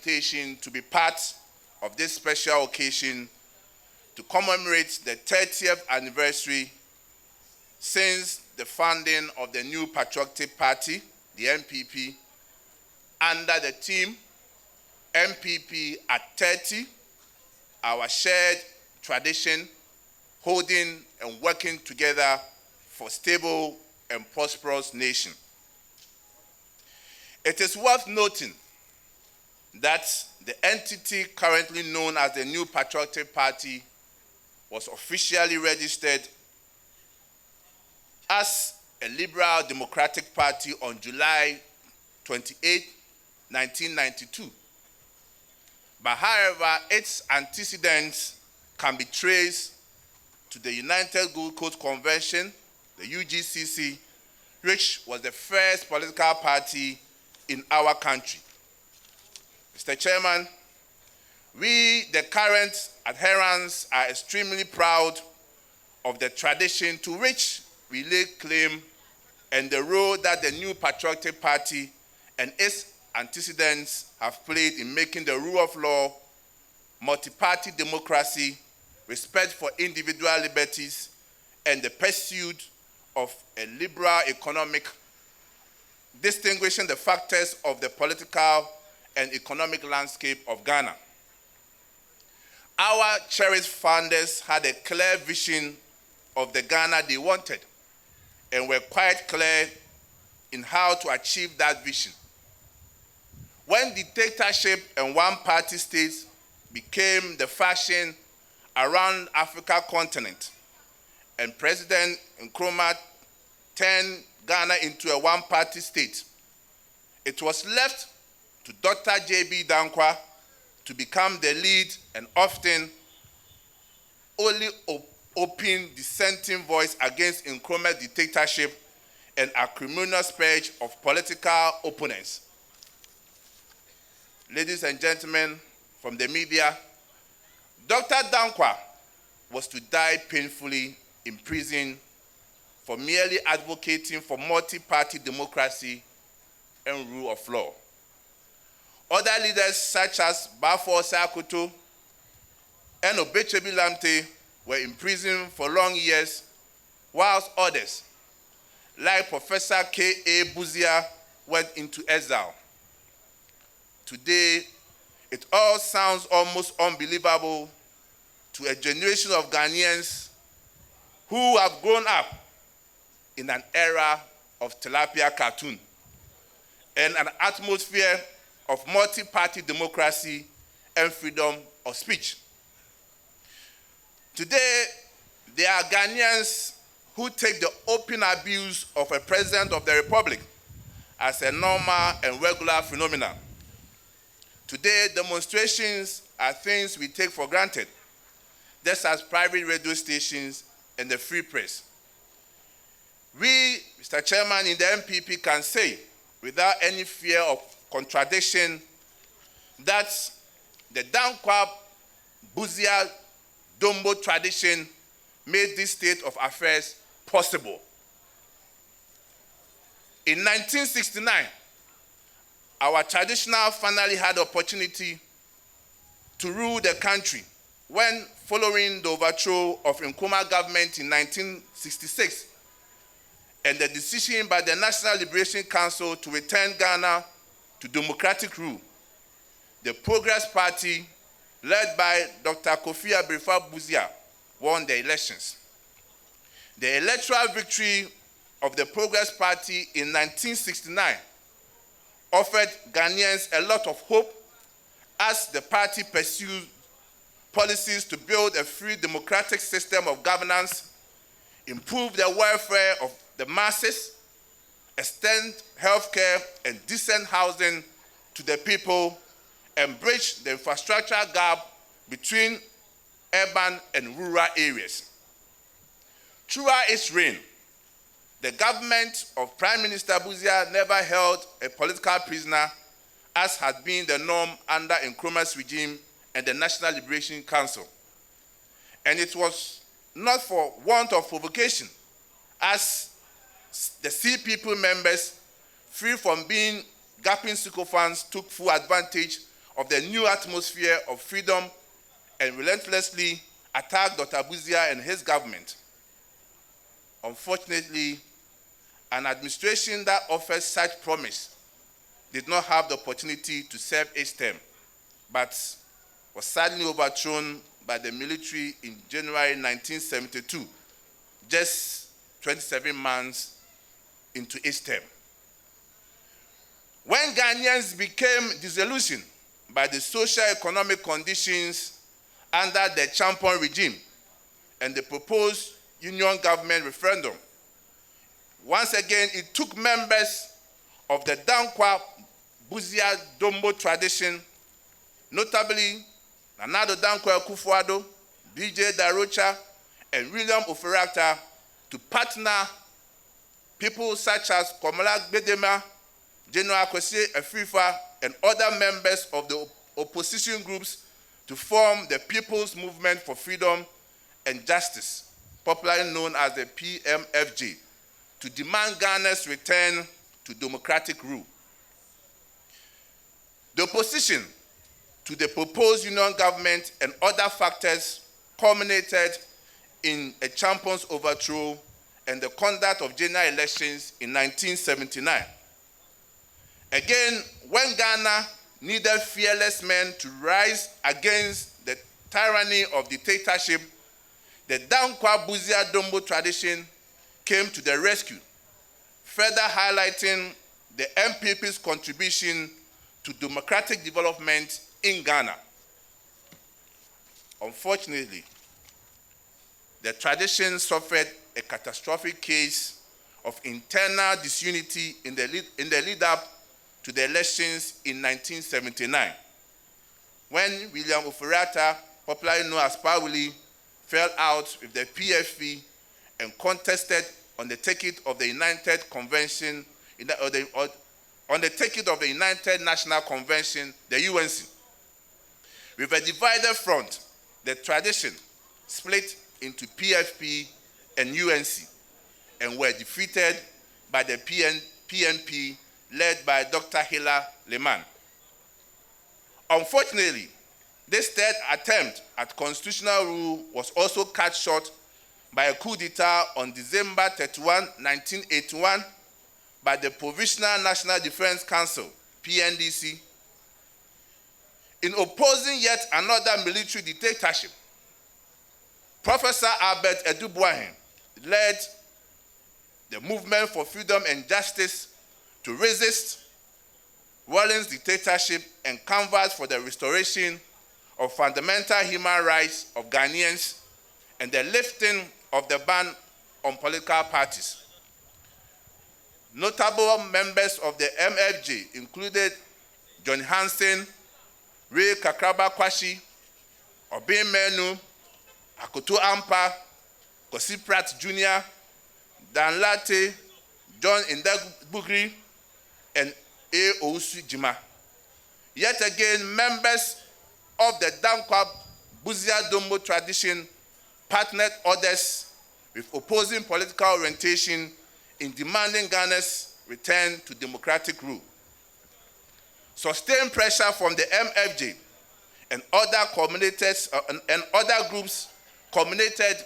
invitation to be part of this special occasion to commemorate the 30th anniversary since the founding of the new patriotic party, the MPP, under the theme MPP at 30, our shared tradition, holding and working together for stable and prosperous nation. It is worth noting that the entity currently known as the New Patriotic Party was officially registered as a Liberal Democratic Party on July 28, 1992. But however, its antecedents can be traced to the United Gold Coast Convention, the UGCC, which was the first political party in our country. Mr. Chairman, we, the current adherents, are extremely proud of the tradition to which we lay claim and the role that the New Patriotic Party and its antecedents have played in making the rule of law, multi-party democracy, respect for individual liberties, and the pursuit of a liberal economic, distinguishing the factors of the political and economic landscape of Ghana. Our cherished founders had a clear vision of the Ghana they wanted and were quite clear in how to achieve that vision. When dictatorship and one-party states became the fashion around Africa continent and President Nkrumah turned Ghana into a one-party state, it was left to Dr. J.B. Dankwa to become the lead and often only open dissenting voice against Nkrumah's dictatorship and acrimonious purge of political opponents. Ladies and gentlemen from the media, Dr. Dankwa was to die painfully in prison for merely advocating for multi-party democracy and rule of law. Other leaders such as Bafo Sakoto and Obechebi Lamte were in prison for long years, whilst others, like Professor K.A. Buzia, went into exile. Today, it all sounds almost unbelievable to a generation of Ghanaians who have grown up in an era of tilapia cartoon and an atmosphere of multi-party democracy and freedom of speech. Today, there are Ghanaians who take the open abuse of a president of the republic as a normal and regular phenomenon. Today, demonstrations are things we take for granted, just as private radio stations and the free press. We, Mr. Chairman, in the MPP can say, without any fear of contradiction, that the Dankwa Buzia Dombo tradition made this state of affairs possible. In 1969, our traditional finally had the opportunity to rule the country when, following the overthrow of Nkrumah government in 1966 and the decision by the National Liberation Council to return Ghana to democratic rule, the Progress Party, led by Dr. Kofi Abrefa Buzia, won the elections. The electoral victory of the Progress Party in 1969 offered Ghanaians a lot of hope as the party pursued policies to build a free democratic system of governance, improve the welfare of the masses, extend healthcare and decent housing to the people, and bridge the infrastructure gap between urban and rural areas. Throughout its reign, the government of Prime Minister Buzia never held a political prisoner, as had been the norm under Nkrumah's regime and the National Liberation Council. And it was not for want of provocation, as the Sea People members, free from being gaping sycophants, took full advantage of the new atmosphere of freedom and relentlessly attacked Dr. Buzia and his government. Unfortunately, an administration that offers such promise did not have the opportunity to serve its term, but was sadly overthrown by the military in January 1972, just 27 months into its term. When Ghanaians became disillusioned by the socio-economic conditions under the Frimpong regime and the proposed union government referendum, once again it took members of the Dankwa Buzia Dombo tradition, notably Nanado Dankwa Kufuado, BJ Darocha, and William Oferacta, to partner people such as Komola Bedema, General Kwesi Afrifa, and other members of the opposition groups to form the People's Movement for Freedom and Justice, popularly known as the PMFJ, to demand Ghana's return to democratic rule. The opposition to the proposed union government and other factors culminated in a Frimpong's overthrow and the conduct of general elections in 1979. Again, when Ghana needed fearless men to rise against the tyranny of dictatorship, the Dankwa Buzia Dombo tradition came to the rescue, further highlighting the MPP's contribution to democratic development in Ghana. Unfortunately, the tradition suffered a catastrophic case of internal disunity in the lead-up to the elections in 1979, when William Oferacta, popularly known as Pawuli, fell out with the PFP and contested on the ticket of the United Convention, on the ticket of the United National Convention, the UNC. With a divided front, the tradition split into PFP and UNC and were defeated by the PNP led by Dr. Hila Lehman. Unfortunately, this third attempt at constitutional rule was also cut short by a coup d'etat on December 31, 1981 by the Provisional National Defense Council, PNDC, in opposing yet another military dictatorship. Professor Albert Edubuahen led the movement for freedom and justice to resist Rawlings' dictatorship and canvass for the restoration of fundamental human rights of Ghanaians and the lifting of the ban on political parties. Notable members of the MFJ included John Hansen, Ray Kakraba Kwashi, Obin Menu, Akoto Ampa, Kosi Pratt Jr., Dan Latte, John Indagbugri, and A. Ousu Jima. Yet again, members of the Dankwa Buzia Dombo tradition partnered others with opposing political orientation in demanding Ghana's return to democratic rule. Sustained pressure from the MFJ and other groups culminated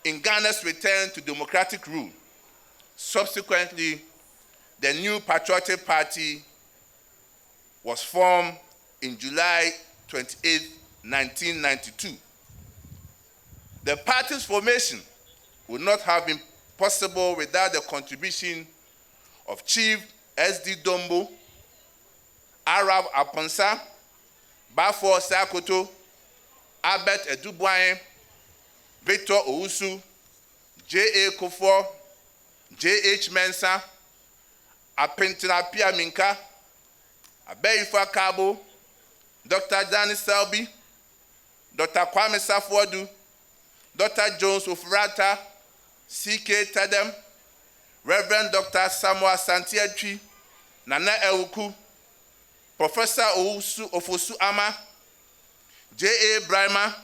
in Ghana's return to democratic rule. Subsequently, the new Patriotic Party was formed in July 28, 1992. The party's formation would not have been possible without the contribution of Chief S.D. Dombo, Arab Aponsa, Bafo Sakoto, Albert Edubuahen, Victor Ousu, J.A. Kufuor, J.H. Mensah, Apentina Pia Minka, Abeifa Kabo, Dr. Danny Selby, Dr. Kwame Safuadu, Dr. Jones Ofurata, C.K. Tadem, Reverend Dr. Samuel Santiatri, Nana Ewuku, Professor Ofosu Ama, J.A. Brima,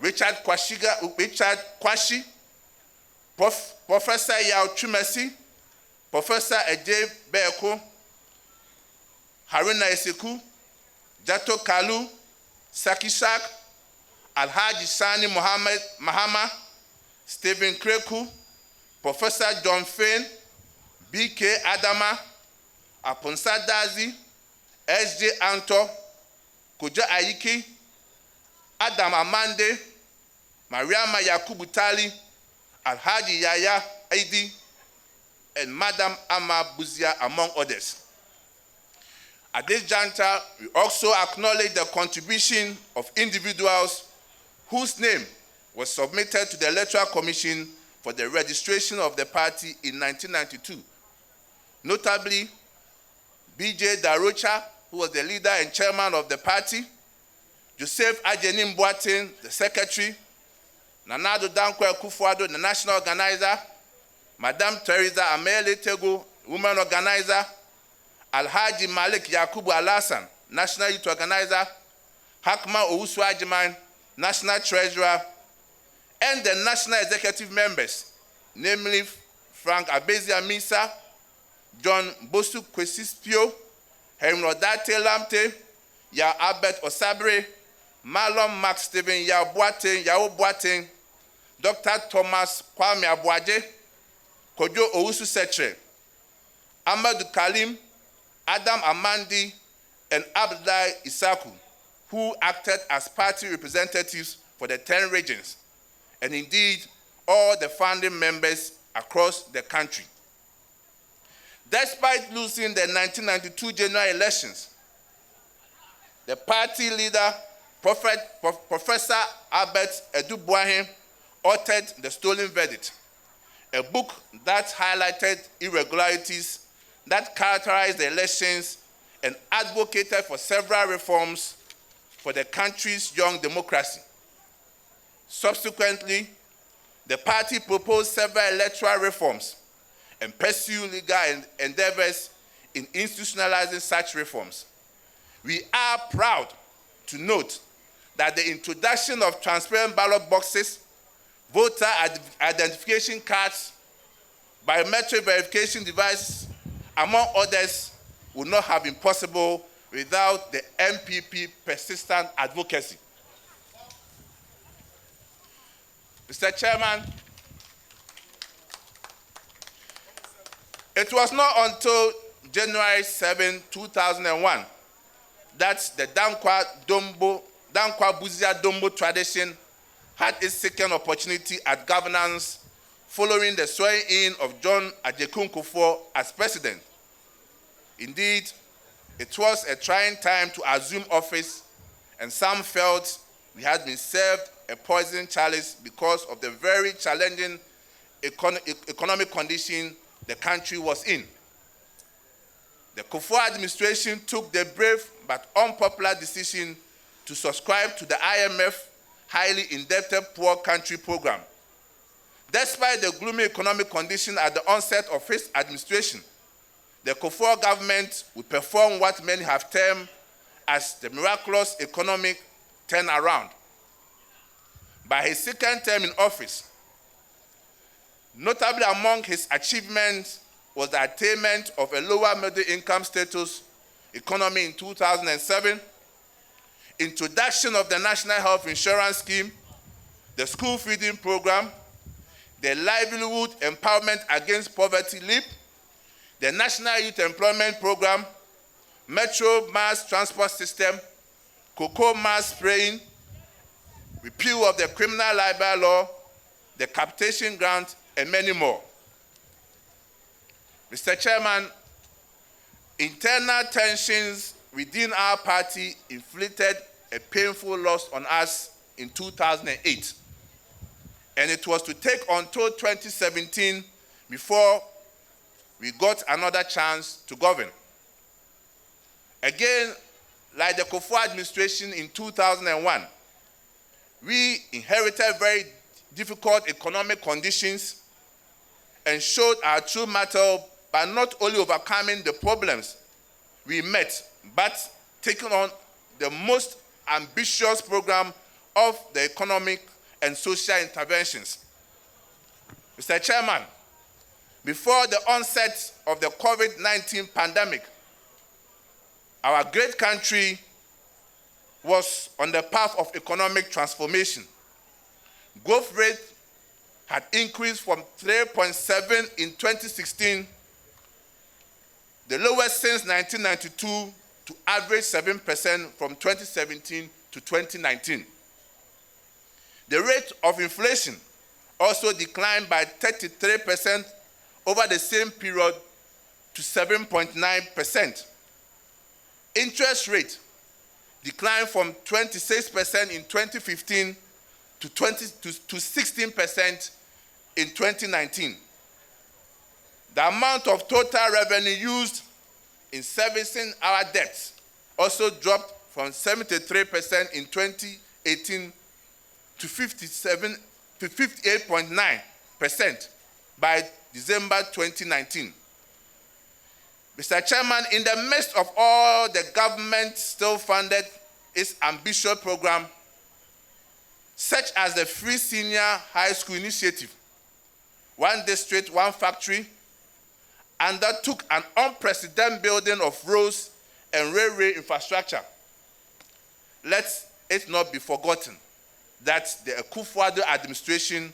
Richard Kwashi, Professor Yao Chumesi, Professor Ejay Beko, Haruna Eseku, Jato Kalu, Sakishak, Alhaji Sani Mohammed Mahama, Stephen Kreku, Professor John Fain, B.K. Adama, Aponsa Dazi, S.J. Anto, Kouda Ayiki, Adam Amande, Mariama Yakubu Tali, Alhaji Yaya Aidi, and Madam Amma Buzia, among others. At this juncture, we also acknowledge the contribution of individuals whose name was submitted to the Electoral Commission for the registration of the party in 1992. Notably, B.J. Darocha, who was the leader and chairman of the party, Joseph Ajeni Boateng, the secretary, Nanado Dankwa Kufuado, the national organizer, Madame Teresa Amele Tego, woman organizer, Alhaji Malik Yakubu Alasan, national youth organizer, Hakma Owusu Ajiman, national treasurer, and the national executive members, namely Frank Abezia Misa, John Bosu Kwesispio, Henrodate Lamte, Ya Albert Osabre, Malom Max Stephen Yao Boateng, Dr. Thomas Kwame Abuaje, Kojo Owusu Setre, Amadou Kalim, Adam Amandi, and Abdullah Isaku, who acted as party representatives for the 10 regions, and indeed all the founding members across the country. Despite losing the 1992 general elections, the party leader, Professor Albert Edubuahin, authored The Stolen Verdict, a book that highlighted irregularities that characterized the elections and advocated for several reforms for the country's young democracy. Subsequently, the party proposed several electoral reforms and pursued legal endeavors in institutionalizing such reforms. We are proud to note that the introduction of transparent ballot boxes, voter identification cards, biometric verification devices, among others, would not have been possible without the MPP persistent advocacy. Mr. Chairman, it was not until January 7, 2001 that the Dankwa Buzia Dombo tradition had its second opportunity at governance following the swearing in of John Ajekun Kufuor as president. Indeed, it was a trying time to assume office, and some felt we had been served a poison chalice because of the very challenging economic condition the country was in. The Kufuor administration took the brave but unpopular decision to subscribe to the IMF highly indebted poor country program. Despite the gloomy economic condition at the onset of his administration, the Kufuor government would perform what many have termed as the miraculous economic turnaround. By his second term in office, notably among his achievements was the attainment of a lower middle income status economy in 2007, introduction of the National Health Insurance Scheme, the school feeding program, the Livelihood Empowerment Against Poverty LEAP, the National Youth Employment Program, Metro Mass Transport System, cocoa mass spraying, repeal of the criminal libel law, the capitation grant, and many more. Mr. Chairman, internal tensions within our party inflicted a painful loss on us in 2008. And it was to take until 2017 before we got another chance to govern. Again, like the Kufuor administration in 2001, we inherited very difficult economic conditions and showed our true mettle by not only overcoming the problems we met, but taking on the most ambitious program of the economic and social interventions. Mr. Chairman, before the onset of the COVID-19 pandemic, our great country was on the path of economic transformation. Growth rate had increased from 3.7 in 2016, the lowest since 1992, to average 7% from 2017 to 2019. The rate of inflation also declined by 33% over the same period to 7.9%. Interest rate declined from 26% in 2015 to 16% in 2019. The amount of total revenue used in servicing our debts also dropped from 73% in 2018 to 58.9% by December 2019. Mr. Chairman, in the midst of all, the government still funded its ambitious program, such as the Free Senior High School Initiative, One District, One Factory, undertook an unprecedented building of roads and railway infrastructure. Let it not be forgotten that the Akufo-Addo administration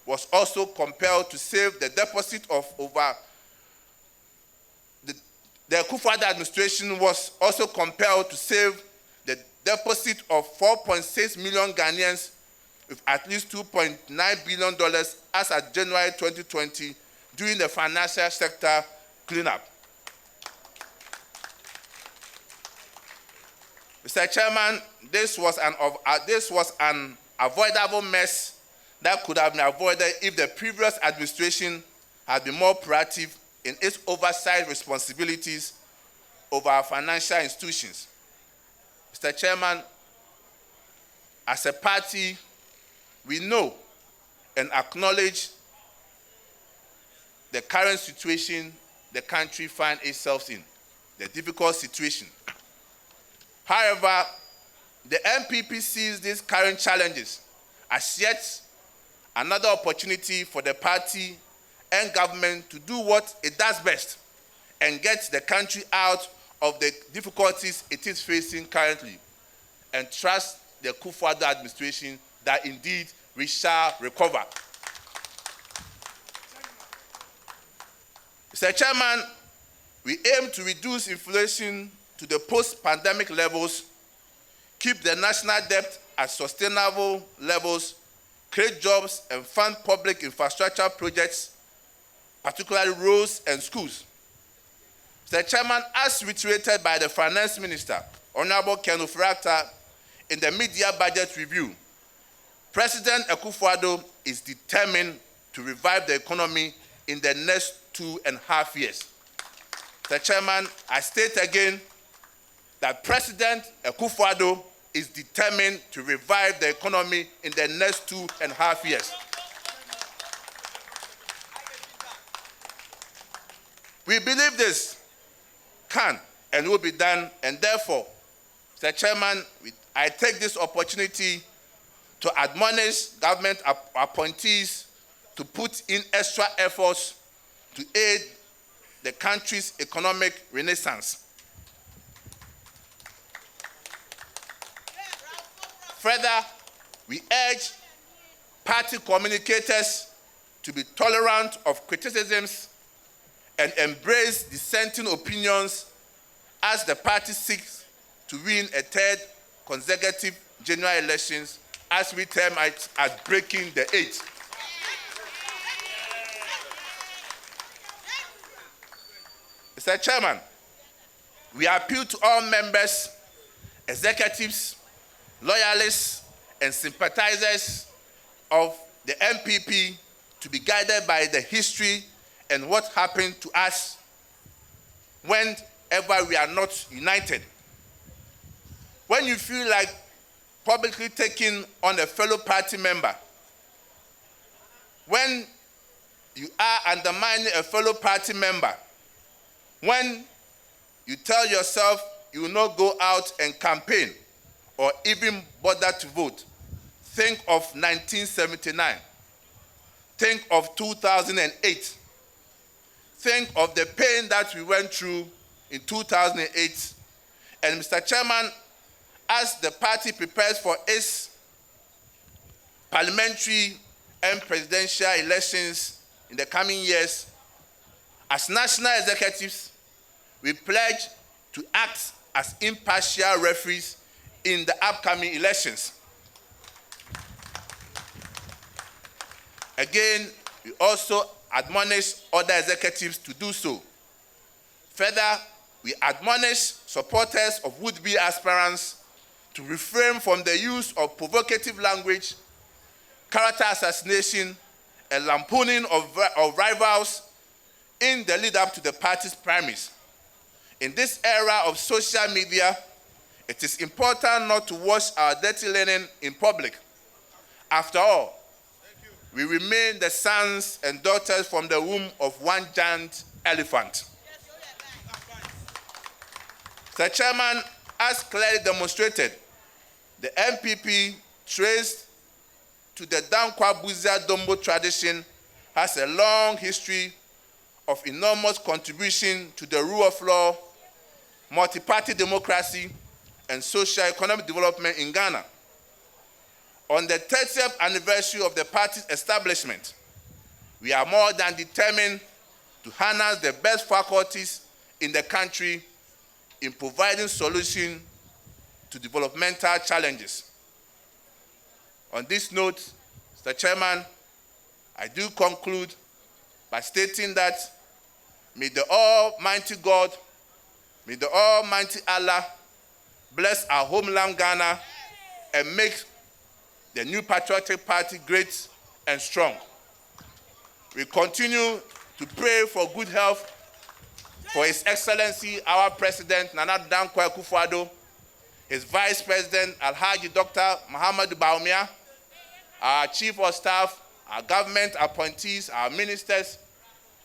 was also compelled to save the deposit of over the Akufo-Addo administration was also compelled to save the deposit of 4.6 million Ghanaians with at least $2.9 billion as at January 2020 during the financial sector cleanup. Mr. Chairman, this was an avoidable mess that could have been avoided if the previous administration had been more proactive in its oversight responsibilities over our financial institutions. Mr. Chairman, as a party, we know and acknowledge the current situation the country finds itself in, the difficult situation. However, the NPP sees these current challenges as yet another opportunity for the party and government to do what it does best and get the country out of the difficulties it is facing currently, and trust the Akufo-Addo administration that indeed we shall recover. Mr. Chairman, we aim to reduce inflation to the post-pandemic levels, keep the national debt at sustainable levels, create jobs, and fund public infrastructure projects, particularly roads and schools. Mr. Chairman, as reiterated by the Finance Minister, Honorable Ken Ofori-Atta, in the mid-year budget review, President Akufo-Addo is determined to revive the economy in the next 2.5 years. Mr. Chairman, I state again that President Akufo-Addo is determined to revive the economy in the next 2.5 years. We believe this can and will be done, and therefore, Mr. Chairman, I take this opportunity to admonish government appointees to put in extra efforts to aid the country's economic renaissance. Further, we urge party communicators to be tolerant of criticisms and embrace dissenting opinions as the party seeks to win a third consecutive general elections, as we term it as breaking the eight. Mr. Chairman, we appeal to all members, executives, loyalists, and sympathizers of the NPP to be guided by the history and what happened to us whenever we are not united. When you feel like publicly taking on a fellow party member, when you are undermining a fellow party member, when you tell yourself you will not go out and campaign or even bother to vote, think of 1979, think of 2008, think of the pain that we went through in 2008. And Mr. Chairman, as the party prepares for its parliamentary and presidential elections in the coming years, as national executives, we pledge to act as impartial referees in the upcoming elections. Again, we also admonish other executives to do so. Further, we admonish supporters of would-be aspirants to refrain from the use of provocative language, character assassination, and lampooning of rivals in the lead-up to the party's primaries. In this era of social media, it is important not to wash our dirty linen in public. After all, we remain the sons and daughters from the womb of one giant elephant. Mr. Chairman, as clearly demonstrated, the MPP, traced to the Dankwa Buzia Dombo tradition, has a long history of enormous contribution to the rule of law, multi-party democracy, and socio-economic development in Ghana. On the 30th anniversary of the party's establishment, we are more than determined to harness the best faculties in the country in providing solutions to developmental challenges. On this note, Mr. Chairman, I do conclude by stating that may the Almighty God, may the Almighty Allah bless our homeland Ghana and make the new patriotic party great and strong. We continue to pray for good health for His Excellency, our President, Nana Dankwa Akufo-Addo, his Vice President, Alhaji Dr. Muhammadu Bawumia, our Chief of Staff, our government appointees, our ministers,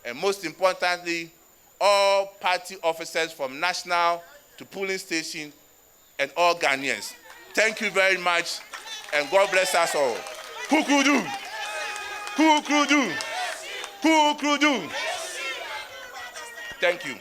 and most importantly, all party officers from national to polling station and all Ghanaians. Thank you very much, and God bless us all. Kouda! Kouda! Kouda! Thank you.